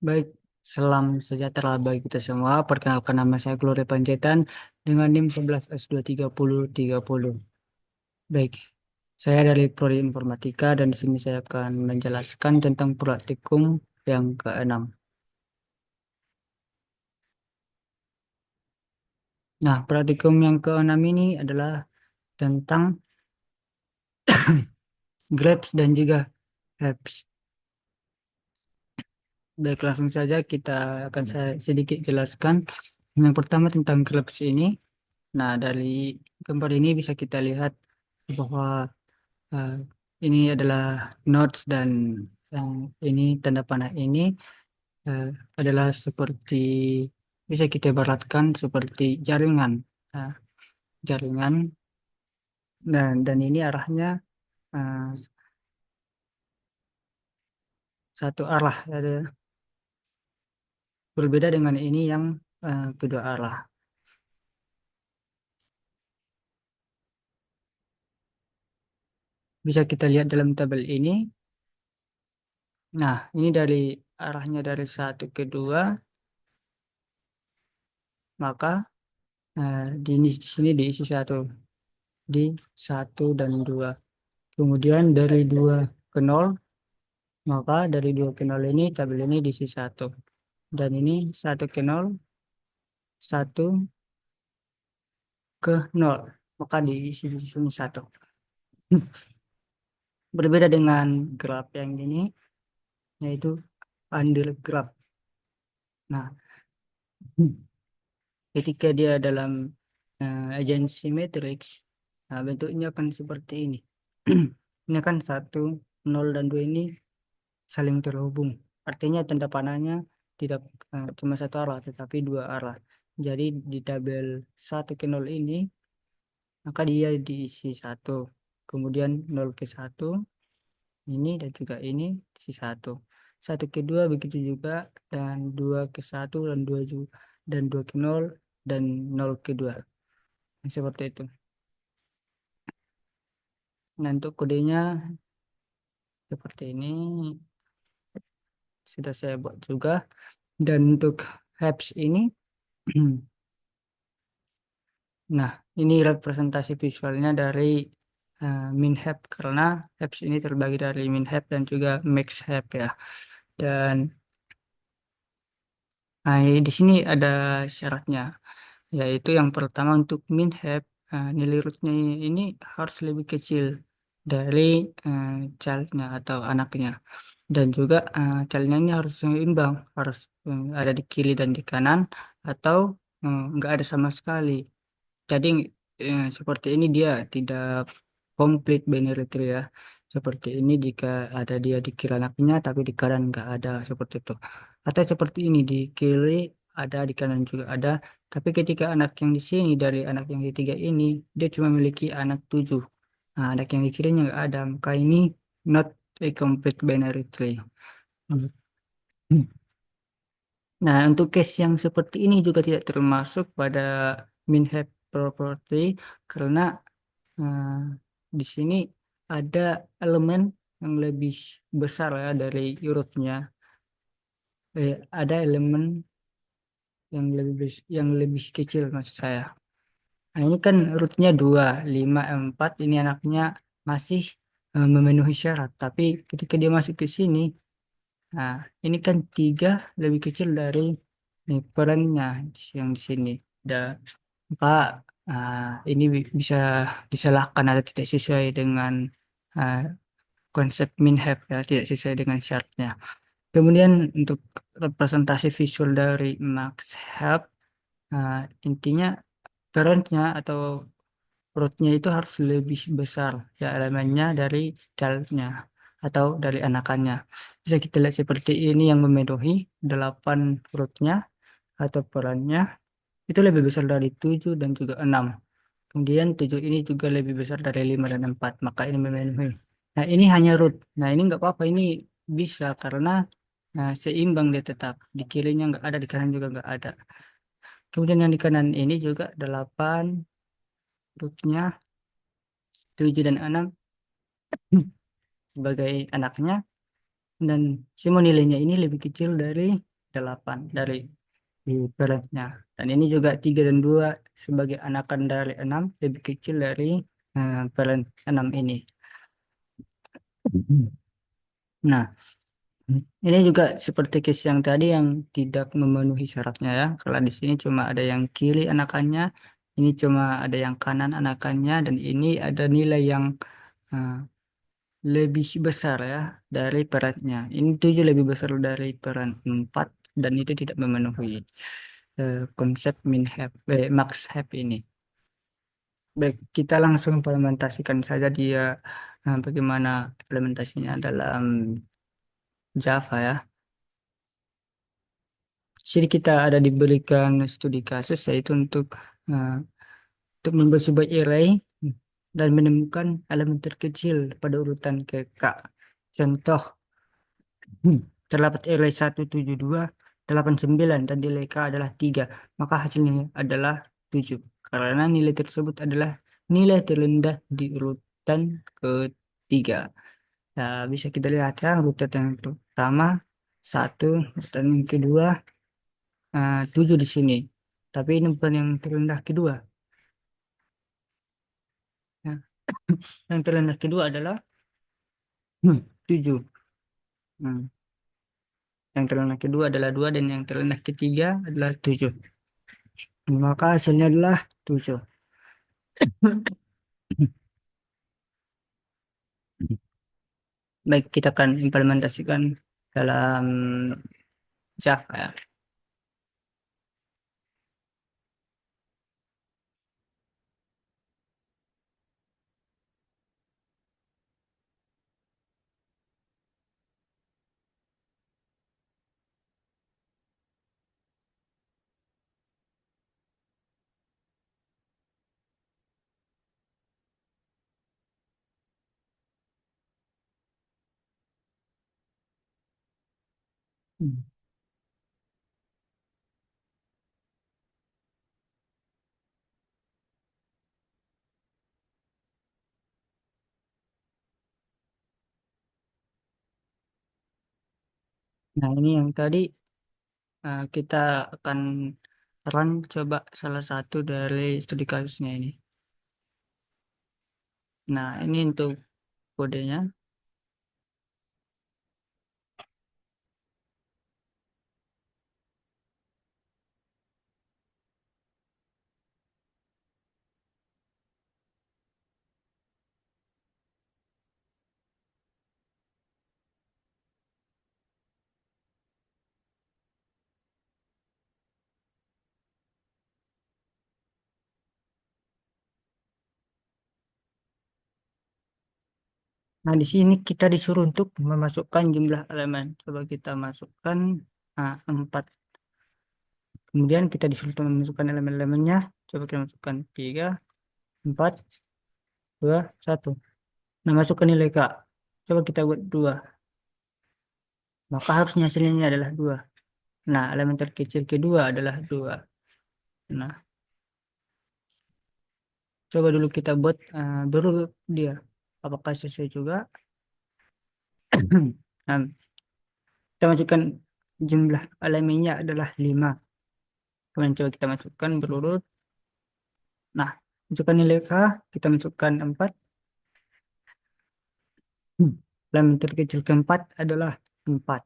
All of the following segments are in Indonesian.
Baik, salam sejahtera bagi kita semua. Perkenalkan nama saya Gloria Panjaitan dengan NIM 11S23030. Baik, saya dari Prodi Informatika dan di sini saya akan menjelaskan tentang praktikum yang keenam. Nah, praktikum yang keenam ini adalah tentang grabs dan juga apps. Baik, langsung saja kita akan saya sedikit jelaskan. Yang pertama tentang grabs ini. Nah, dari gambar ini bisa kita lihat bahwa Eh, ini adalah notes dan yang ini tanda panah ini eh, adalah seperti bisa kita ibaratkan seperti jaringan. Nah, jaringan dan ini arahnya eh, satu arah, ada berbeda dengan ini yang kedua arah. Bisa kita lihat dalam tabel ini. Nah, ini dari arahnya dari satu ke dua, maka di sini diisi satu di satu dan dua. Kemudian dari dua ke nol, maka dari 2 ke 0 ini tabel ini diisi satu. Dan ini satu ke nol, satu ke nol, maka diisi di sini satu. Berbeda dengan graf yang ini, yaitu under graph. Nah, ketika dia dalam agency matrix, nah bentuknya akan seperti ini. Ini kan satu, nol dan dua ini saling terhubung. Artinya tanda panahnya tidak cuma satu arah, tetapi dua arah. Jadi di tabel satu ke nol ini, maka dia diisi satu. Kemudian nol ke satu, ini dan juga ini diisi satu. Satu ke dua begitu juga, dan dua ke satu dan dua juga, dan dua ke nol dan nol ke dua. Seperti itu. Nah, untuk kodenya seperti ini sudah saya buat juga. Dan untuk apps ini, nah, ini representasi visualnya dari MinHab karena apps ini terbagi dari MinHab dan juga MaxHab ya. Dan di sini ada syaratnya, yaitu yang pertama untuk MinHab nilai rootnya ini harus lebih kecil dari eh, childnya atau anaknya. Dan juga childnya ini harus seimbang, harus ada di kiri dan di kanan atau nggak ada sama sekali. Jadi seperti ini dia tidak komplit binary tree ya. Seperti ini jika ada dia di kiri anaknya tapi di kanan nggak ada seperti itu. Atau seperti ini di kiri ada di kanan juga ada. Tapi ketika anak yang di sini dari anak yang ketiga ini dia cuma memiliki anak tujuh. Nah, anak yang di kirinya nggak ada. Maka ini not a complete binary tree. Hmm. Nah, untuk case yang seperti ini juga tidak termasuk pada min-have property karena eh, di sini ada elemen yang lebih besar ya dari rootnya. Ada elemen yang lebih kecil maksud saya. Nah, ini kan rootnya 2, 5, 4. Ini anaknya masih memenuhi syarat. Tapi ketika dia masuk ke sini, nah ini kan 3 lebih kecil dari nih, perannya yang di sini. Dan Pak, ini bisa disalahkan atau tidak sesuai dengan ah, konsep min-have ya, tidak sesuai dengan syaratnya. Kemudian untuk representasi visual dari max have, intinya parentnya atau rootnya itu harus lebih besar ya elemennya dari childnya atau dari anakannya. Bisa kita lihat seperti ini yang memenuhi 8 rootnya atau perannya itu lebih besar dari 7 dan juga 6. Kemudian 7 ini juga lebih besar dari 5 dan 4, maka ini memenuhi. Nah, ini hanya root. Nah, ini nggak apa-apa, ini bisa karena seimbang dia tetap. Di kirinya nggak ada, di kanan juga nggak ada. Kemudian yang di kanan ini juga 8, rootnya 7 dan 6 sebagai anaknya. Dan semua nilainya ini lebih kecil dari 8 dari di parentnya. Dan ini juga 3 dan 2 sebagai anakan dari 6 lebih kecil dari parent 6 ini. Nah, ini juga seperti case yang tadi yang tidak memenuhi syaratnya ya. Kalau di sini cuma ada yang kiri anakannya, ini cuma ada yang kanan anakannya, dan ini ada nilai yang eh, lebih besar ya dari perannya. Ini 7 lebih besar dari peran 4, dan itu tidak memenuhi konsep max have ini. Baik, kita langsung implementasikan saja dia bagaimana implementasinya dalam Java ya. Jadi kita ada diberikan studi kasus yaitu eh, untuk membuat sebuah array dan menemukan elemen terkecil pada urutan ke K. Contoh, terdapat array 172, 89 dan nilai K adalah 3. Maka hasilnya adalah 7. Karena nilai tersebut adalah nilai terendah di urutan ketiga. Nah, bisa kita lihat ya, urutan yang pertama 1, urutan yang kedua 7 di sini. Tapi ini bukan yang terendah kedua. Nah, yang terendah kedua adalah 7. Hmm. Yang terendah kedua adalah 2 dan yang terendah ketiga adalah 7. Maka hasilnya adalah 7. Baik, kita akan implementasikan dalam Java ya. Hmm. Nah, ini yang tadi kita akan run coba salah satu dari studi kasusnya ini. Nah, ini untuk kodenya. Nah, di sini kita disuruh untuk memasukkan jumlah elemen. Coba kita masukkan 4. Kemudian kita disuruh untuk memasukkan elemen-elemennya. Coba kita masukkan 3, 4, 2, 1. Nah, masukkan nilai K. Coba kita buat 2. Maka harusnya hasilnya ini adalah 2. Nah, elemen terkecil kedua adalah 2. Nah, coba dulu kita buat berurut dia. Apakah sesuai juga? Nah, kita masukkan jumlah elemennya adalah 5. Kemudian coba kita masukkan berurut. Nah, masukkan nilai K, kita masukkan 4. Elemen terkecil keempat adalah 4.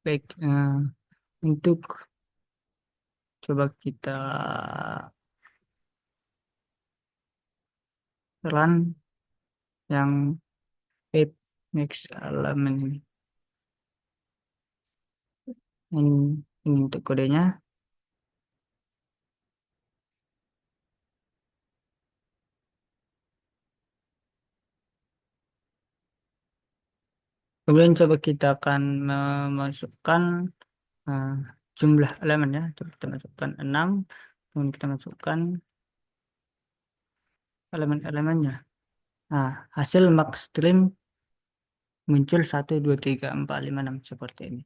Baik, untuk coba kita run yang add next elemen ini. Ini untuk kodenya. Kemudian coba kita akan memasukkan eh, jumlah elemen ya. Coba kita masukkan 6. Kemudian kita masukkan elemen-elemennya. Nah, hasil max stream muncul 1, 2, 3, 4, 5, 6 seperti ini.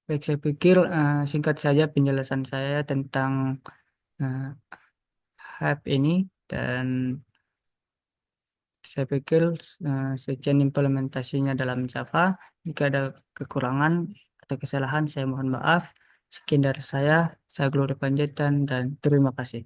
Baik, saya pikir singkat saja penjelasan saya tentang eh, hype ini, dan Saya pikir sekian implementasinya dalam Java. Jika ada kekurangan atau kesalahan, saya mohon maaf. Sekian dari saya Glory Panjaitan, dan terima kasih.